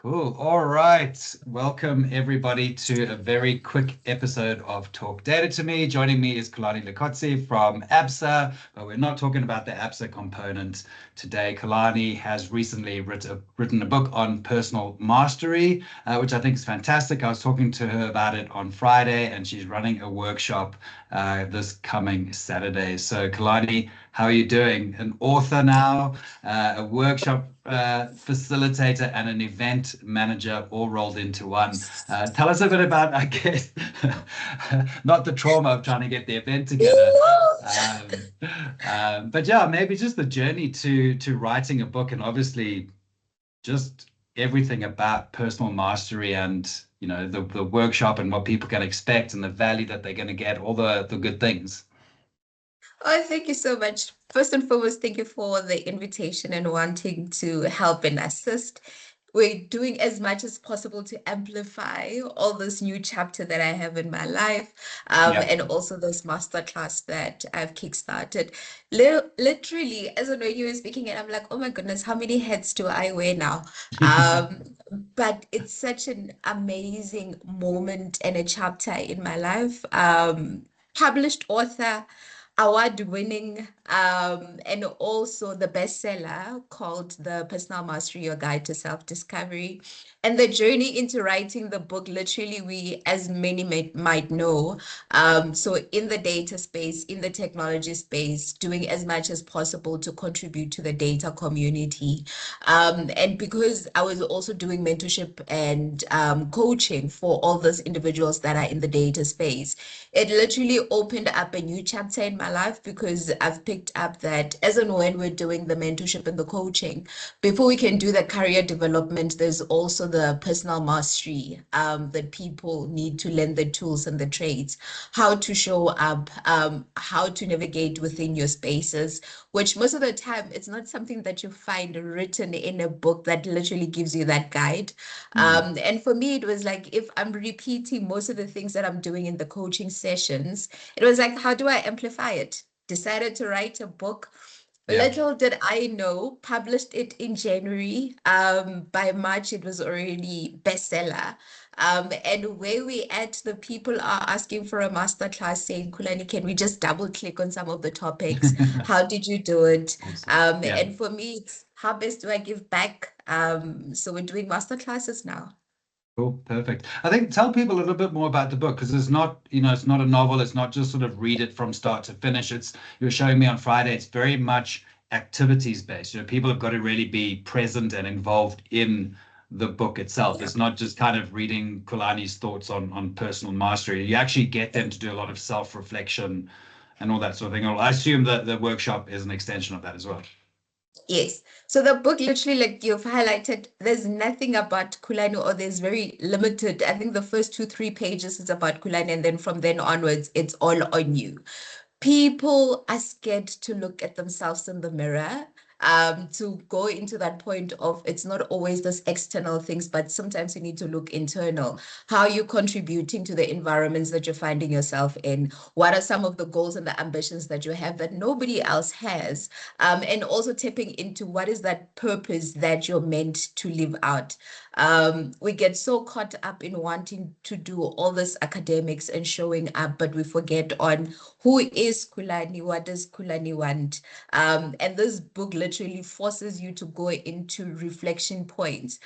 Cool. All right. Welcome everybody to a very quick episode of Talk Data to Me. Joining me is Kulani Likotsi from ABSA, but we're not talking about the ABSA component today. Kulani has recently written a book on personal mastery, which I think is fantastic. I was talking to her about it on Friday, and she's running a workshop this coming Saturday. So Kulani, how are you doing? An author now, a workshop facilitator, and an event manager all rolled into one. Tell us a bit about, I guess, not the trauma of trying to get the event together, but yeah, maybe just the journey to writing a book, and obviously just everything about personal mastery and the workshop and what people can expect and the value that they're going to get, all the good things. Oh, thank you so much. First and foremost, thank you for the invitation and wanting to help and assist. We're doing as much as possible to amplify all this new chapter that I have in my life, Yeah. and also this masterclass that I've kickstarted. Literally, as I know you were speaking, and I'm like, oh my goodness, how many hats do I wear now? Um, but it's such an amazing moment and a chapter in my life. Published author, award-winning, and also the bestseller called The Personal Mastery, Your Guide to Self-Discovery. And the journey into writing the book, literally, we, as many might know, so in the data space, in the technology space, doing as much as possible to contribute to the data community. And because I was also doing mentorship and coaching for all those individuals that are in the data space, it literally opened up a new chapter in my life, because I've picked up that as and when we're doing the mentorship and the coaching, before we can do the career development, there's also the personal mastery that people need to learn the tools and the trades, how to show up, how to navigate within your spaces, which most of the time it's not something that you find written in a book that literally gives you that guide. And for me, it was like, if I'm repeating most of the things that I'm doing in the coaching sessions, it was like, how do I amplify it? Decided to write a book. Yeah. Little did I know, published it in January. By March, it was already bestseller. And where we at, the people are asking for a masterclass, saying, Kulani, can we just double click on some of the topics? How did you do it? Awesome. Yeah. And for me, it's how best do I give back? So we're doing masterclasses now. Cool, perfect. I think tell people a little bit more about the book, because it's not, it's not a novel. It's not just sort of read it from start to finish. You were showing me on Friday, it's very much activities based. People have got to really be present and involved in the book itself. Yeah. It's not just kind of reading Kulani's thoughts on personal mastery. You actually get them to do a lot of self-reflection and all that sort of thing. I assume that the workshop is an extension of that as well. Yes. So the book, literally, like you've highlighted, there's nothing about Kulani, or there's very limited. I think the first 2, 3 pages is about Kulani, and then from then onwards, it's all on you. People are scared to look at themselves in the mirror, to go into that point of, it's not always this external things, but sometimes you need to look internal. How are you contributing to the environments that you're finding yourself in? What are some of the goals and the ambitions that you have that nobody else has? And also tapping into what is that purpose that you're meant to live out. We get so caught up in wanting to do all this academics and showing up, but we forget on who is Kulani, what does Kulani want? And this book literally forces you to go into reflection points.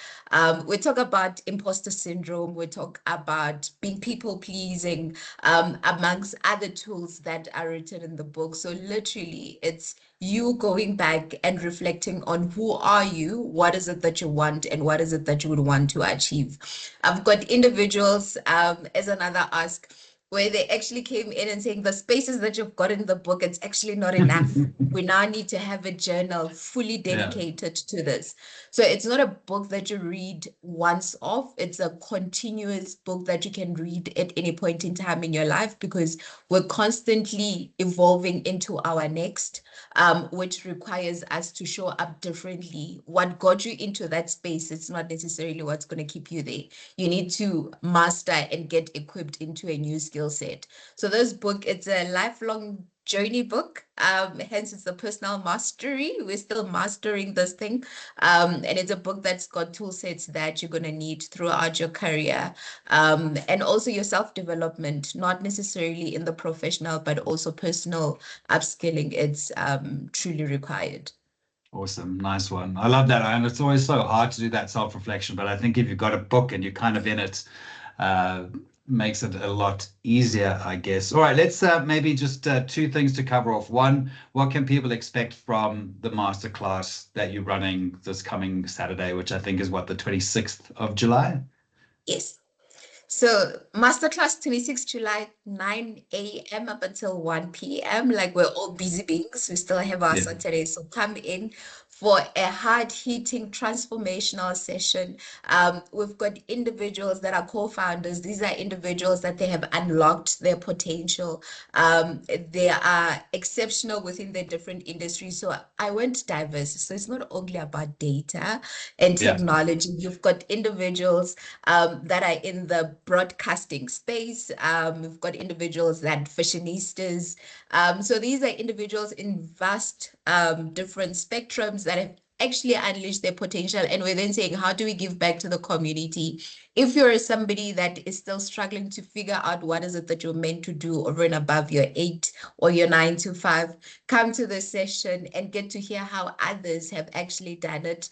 We talk about imposter syndrome, we talk about being people pleasing, amongst other tools that are written in the book. So literally, it's you going back and reflecting on who are you, what is it that you want, and what is it that you would want to achieve. I've got individuals, as another ask, where they actually came in and saying the spaces that you've got in the book, it's actually not enough. We now need to have a journal fully Yeah. dedicated to this. So it's not a book that you read once off. It's a continuous book that you can read at any point in time in your life, because we're constantly evolving into our next, which requires us to show up differently. What got you into that space, it's not necessarily what's going to keep you there. You need to master and get equipped into a new skill set. So this book, it's a lifelong journey book. Hence it's the personal mastery. We're still mastering this thing. And it's a book that's got tool sets that you're going to need throughout your career. And also your self-development, not necessarily in the professional, but also personal upskilling. It's truly required. Awesome. Nice one. I love that. And it's always so hard to do that self-reflection, but I think if you've got a book and you're kind of in it, uh, makes it a lot easier, I guess. All right, let's maybe just two things to cover off. One, what can people expect from the masterclass that you're running this coming Saturday, which I think is what, the 26th of July? Yes. So masterclass 26 July, 9 a.m. up until 1 p.m. Like we're all busy beings. We still have our Yeah. Saturday. So come in for a hard-hitting transformational session. We've got individuals that are co-founders. These are individuals that they have unlocked their potential. They are exceptional within their different industries. So I went diverse. So it's not only about data and Yeah. technology. You've got individuals that are in the broadcasting space. We've got individuals that fashionistas. So these are individuals in vast different spectrums that have actually unleashed their potential. And we're then saying, how do we give back to the community? If you're somebody that is still struggling to figure out what is it that you're meant to do over and above your 8 or your 9 to 5, come to the session and get to hear how others have actually done it.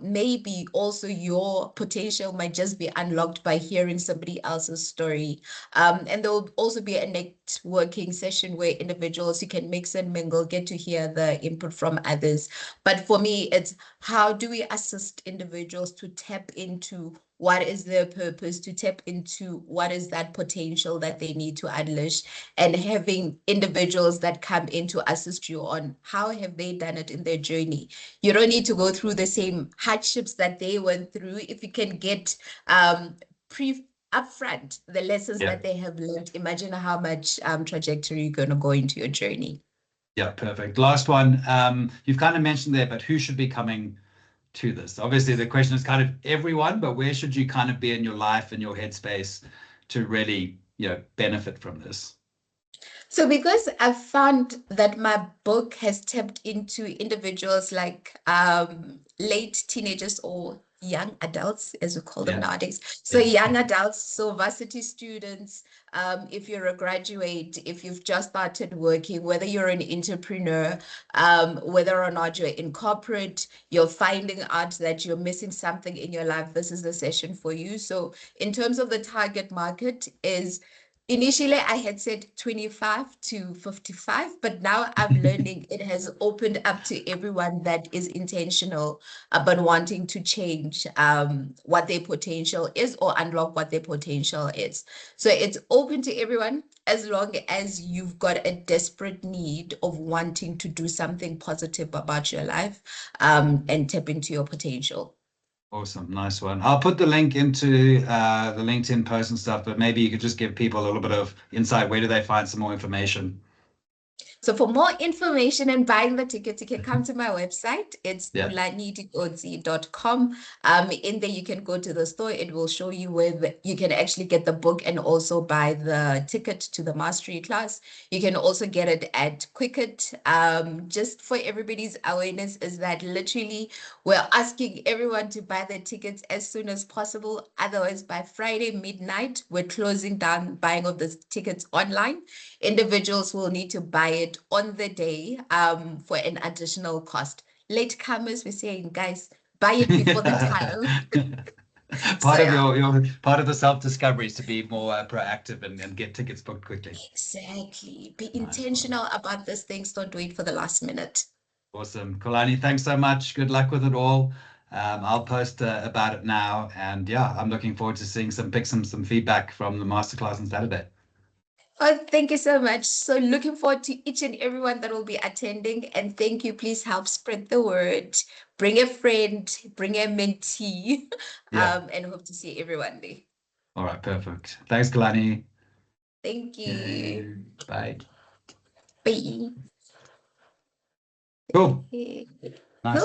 Maybe also your potential might just be unlocked by hearing somebody else's story. And there will also be a networking session where individuals, you can mix and mingle, get to hear the input from others. But for me, it's how do we assist individuals to tap into what is their purpose, to tap into what is that potential that they need to unleash, and having individuals that come in to assist you on how have they done it in their journey. You don't need to go through the same hardships that they went through. If you can get pre upfront the lessons Yeah. that they have learned, imagine how much trajectory you're going to go into your journey. Yeah, perfect. Last one. You've kind of mentioned there, but who should be coming to this? Obviously, the question is kind of everyone, but where should you kind of be in your life and your headspace to really, benefit from this? So because I've found that my book has tapped into individuals like late teenagers or young adults, as we call them Yeah, nowadays. So yeah. young adults, so varsity students, if you're a graduate, if you've just started working, whether you're an entrepreneur, whether or not you're in corporate, you're finding out that you're missing something in your life, this is the session for you. So in terms of the target market is initially, I had said 25 to 55, but now I'm learning it has opened up to everyone that is intentional about wanting to change what their potential is or unlock what their potential is. So it's open to everyone as long as you've got a desperate need of wanting to do something positive about your life and tap into your potential. Awesome. Nice one. I'll put the link into the LinkedIn post and stuff, but maybe you could just give people a little bit of insight. Where do they find some more information? So for more information and buying the tickets, you can come to my website. It's Yeah. kulanidikotsi.com. In there, you can go to the store. It will show you where you can actually get the book and also buy the ticket to the mastery class. You can also get it at Quicket. Just for everybody's awareness is that literally we're asking everyone to buy their tickets as soon as possible. Otherwise, by Friday midnight, we're closing down buying of the tickets online. Individuals will need to buy it on the day for an additional cost. Latecomers, we're saying, guys, buy it before the time. So Part of yeah, your part of the self-discovery is to be more proactive and get tickets booked quickly. exactly. Be Nice one. intentional about these things. Don't wait for the last minute. Awesome. Kulani, thanks so much. Good luck with it all. I'll post about it now. And yeah, I'm looking forward to seeing some feedback from the masterclass on Saturday. Oh, thank you so much. So looking forward to each and everyone that will be attending. And thank you. Please help spread the word. Bring a friend, bring a mentee, Yeah. and hope to see everyone there. All right. Perfect. Thanks, Kulani. Thank you. Yay. Bye. Bye. Cool. Okay.